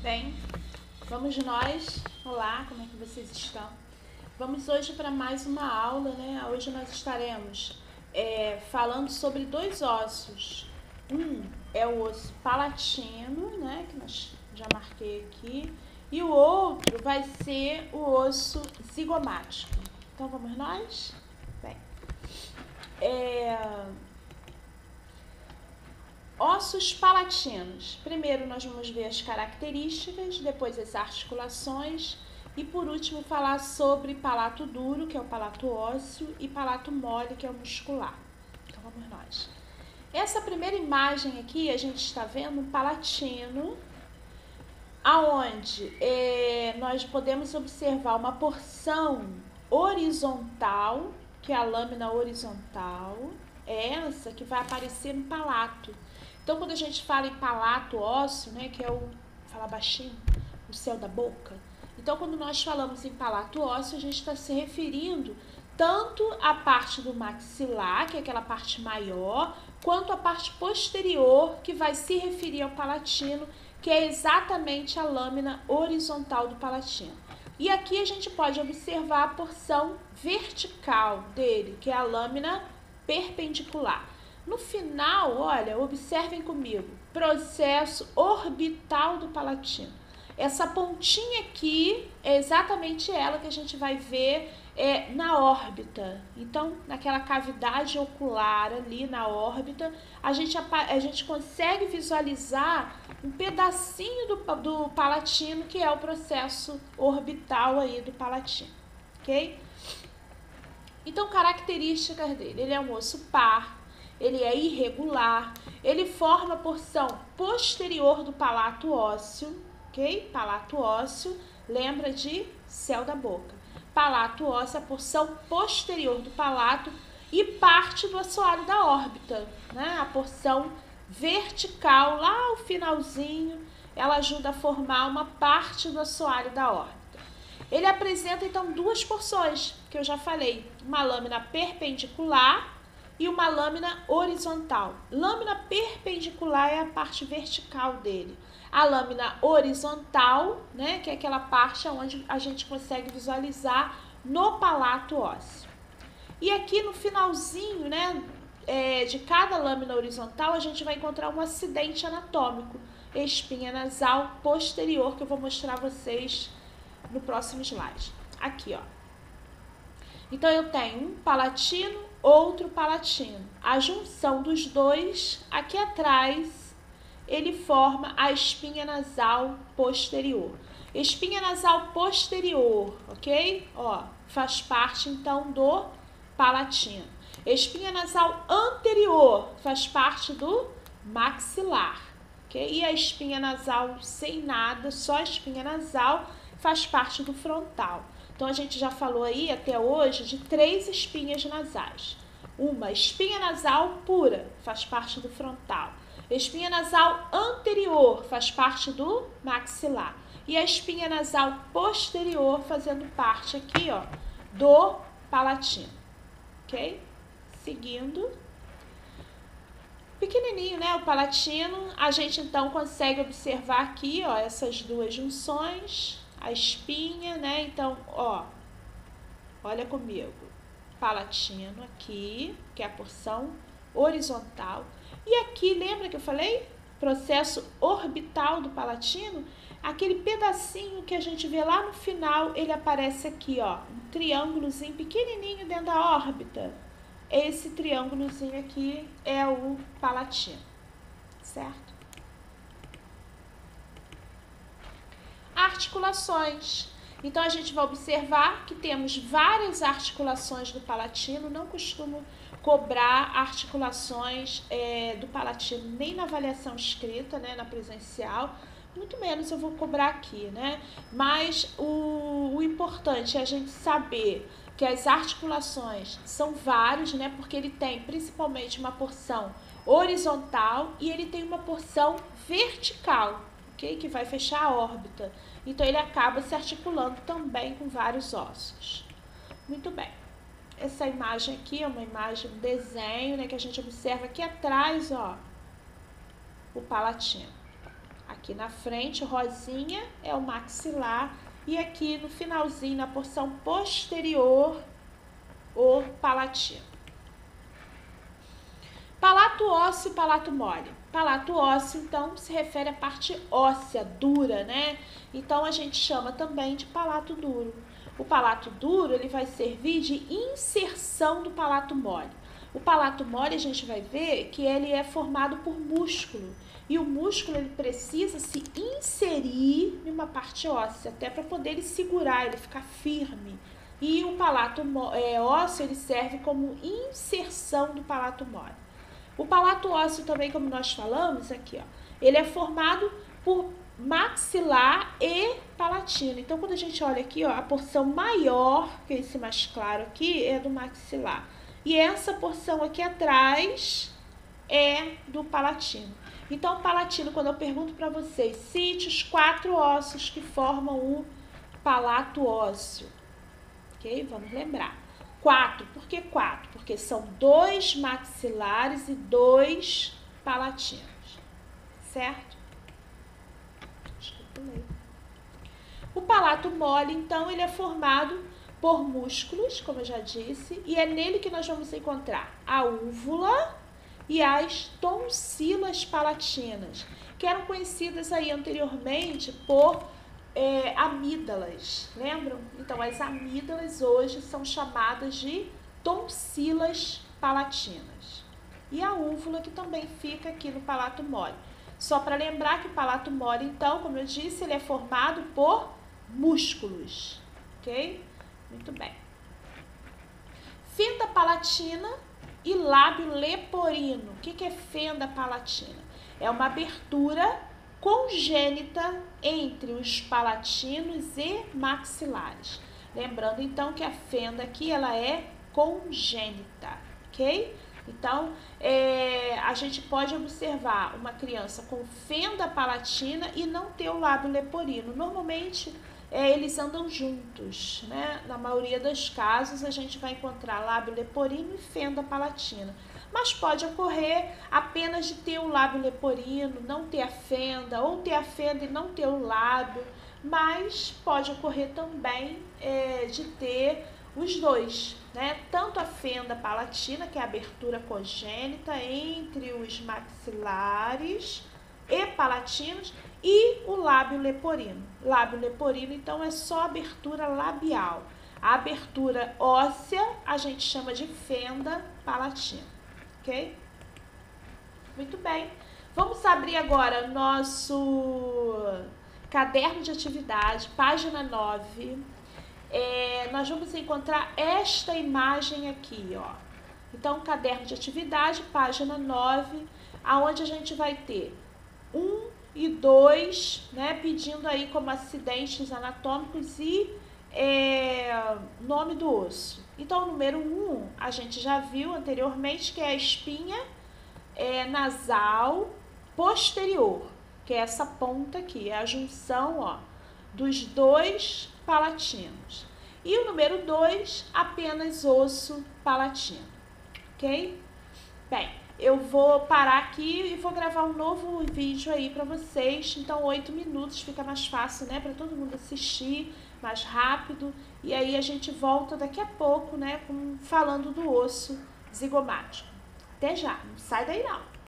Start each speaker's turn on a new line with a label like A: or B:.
A: Bem, vamos nós. Olá, como é que vocês estão? Vamos hoje para mais uma aula, né? Hoje nós estaremos falando sobre dois ossos. Um é o osso palatino, né? Que nós já marquei aqui. E o outro vai ser o osso zigomático. Então vamos nós? Bem, ossos palatinos. Primeiro nós vamos ver as características, depois as articulações e por último falar sobre palato duro, que é o palato ósseo, e palato mole, que é o muscular. Então vamos nós. Essa primeira imagem aqui a gente está vendo um palatino, aonde nós podemos observar uma porção horizontal, que é a lâmina horizontal, é essa que vai aparecer no palato. Então, quando a gente fala em palato ósseo, né, que é o, falar baixinho, o céu da boca. Então, quando nós falamos em palato ósseo, a gente está se referindo tanto à parte do maxilar, que é aquela parte maior, quanto à parte posterior, que vai se referir ao palatino, que é exatamente a lâmina horizontal do palatino. E aqui a gente pode observar a porção vertical dele, que é a lâmina perpendicular. No final, olha, observem comigo, processo orbital do palatino. Essa pontinha aqui é exatamente ela que a gente vai ver na órbita. Então, naquela cavidade ocular ali na órbita, a gente consegue visualizar um pedacinho do palatino, que é o processo orbital aí do palatino, ok? Então, características dele, ele é um osso par, ele é irregular, ele forma a porção posterior do palato ósseo, ok? Palato ósseo, lembra de céu da boca. Palato ósseo, a porção posterior do palato e parte do assoalho da órbita, né? A porção vertical, lá o finalzinho, ela ajuda a formar uma parte do assoalho da órbita. Ele apresenta, então, duas porções, que eu já falei, uma lâmina perpendicular e uma lâmina horizontal. Lâmina perpendicular é a parte vertical dele. A lâmina horizontal, né, que é aquela parte onde a gente consegue visualizar no palato ósseo. E aqui no finalzinho, né, de cada lâmina horizontal, a gente vai encontrar um acidente anatômico, espinha nasal posterior, que eu vou mostrar a vocês no próximo slide. Aqui, ó. Então, eu tenho um palatino, outro palatino. A junção dos dois, aqui atrás, ele forma a espinha nasal posterior. Espinha nasal posterior, ok? Ó, faz parte, então, do palatino. Espinha nasal anterior faz parte do maxilar, ok? E a espinha nasal sem nada, só a espinha nasal, faz parte do frontal. Então, a gente já falou aí, até hoje, de 3 espinhas nasais. Uma espinha nasal pura, faz parte do frontal. Espinha nasal anterior, faz parte do maxilar. E a espinha nasal posterior, fazendo parte aqui, ó, do palatino. Ok? Seguindo. Pequenininho, né, o palatino. A gente, então, consegue observar aqui, ó, essas duas junções. A espinha, né? Então, ó, olha comigo. Palatino aqui, que é a porção horizontal. E aqui, lembra que eu falei? Processo orbital do palatino. Aquele pedacinho que a gente vê lá no final, ele aparece aqui, ó. Um triângulozinho pequenininho dentro da órbita. Esse triângulozinho aqui é o palatino, certo? Articulações. Então, a gente vai observar que temos várias articulações do palatino. Não costumo cobrar articulações do palatino nem na avaliação escrita, né, na presencial. Muito menos eu vou cobrar aqui, né? Mas o importante é a gente saber que as articulações são várias, né? Porque ele tem principalmente uma porção horizontal e ele tem uma porção vertical, ok? Que vai fechar a órbita. Então, ele acaba se articulando também com vários ossos. Muito bem. Essa imagem aqui é uma imagem, um desenho, né? Que a gente observa aqui atrás, ó, o palatino. Aqui na frente, rosinha, é o maxilar. E aqui no finalzinho, na porção posterior, o palatino. Palato ósseo e palato mole. Palato ósseo, então, se refere à parte óssea, dura, né? Então, a gente chama também de palato duro. O palato duro, ele vai servir de inserção do palato mole. O palato mole, a gente vai ver que ele é formado por músculo. E o músculo, ele precisa se inserir em uma parte óssea, até para poder ele segurar, ele ficar firme. E o palato ósseo, ele serve como inserção do palato mole. O palato ósseo também, como nós falamos aqui, ó, ele é formado por maxilar e palatino. Então, quando a gente olha aqui, ó, a porção maior, que é esse mais claro aqui, é do maxilar. E essa porção aqui atrás é do palatino. Então, o palatino, quando eu pergunto para vocês, cite os 4 ossos que formam o palato ósseo. Ok? Vamos lembrar. 4. Por que 4? Porque são 2 maxilares e 2 palatinos. Certo? Acho que eu pulei. O palato mole, então, ele é formado por músculos, como eu já disse, e é nele que nós vamos encontrar a úvula e as tonsilas palatinas, que eram conhecidas aí anteriormente por amígdalas, lembram? Então, as amígdalas hoje são chamadas de tonsilas palatinas. E a úvula, que também fica aqui no palato mole. Só para lembrar que o palato mole, então, como eu disse, ele é formado por músculos, ok? Muito bem. Fenda palatina e lábio leporino. O que é fenda palatina? É uma abertura congênita entre os palatinos e maxilares. Lembrando, então, que a fenda aqui, ela é congênita, ok? Então, a gente pode observar uma criança com fenda palatina e não ter o lábio leporino. Normalmente, eles andam juntos, né? Na maioria dos casos, a gente vai encontrar lábio leporino e fenda palatina. Mas pode ocorrer apenas de ter o lábio leporino, não ter a fenda, ou ter a fenda e não ter o lábio. Mas pode ocorrer também de ter os dois, né? Tanto a fenda palatina, que é a abertura congênita entre os maxilares e palatinos, e o lábio leporino. Lábio leporino, então, é só abertura labial. A abertura óssea a gente chama de fenda palatina, ok? Muito bem. Vamos abrir agora nosso caderno de atividade, página 9. Nós vamos encontrar esta imagem aqui, ó. Então, caderno de atividade, página 9, aonde a gente vai ter 1 e 2, né, pedindo aí como acidentes anatômicos e nome do osso. Então, o número 1, a gente já viu anteriormente, que é a espinha nasal posterior, que é essa ponta aqui, é a junção, ó, dos 2 palatinos. E o número 2, apenas osso palatino, ok? Bem, eu vou parar aqui e vou gravar um novo vídeo aí para vocês. Então, 8 minutos, fica mais fácil, né, para todo mundo assistir, mais rápido. E aí a gente volta daqui a pouco, né, falando do osso zigomático. Até já, não sai daí não.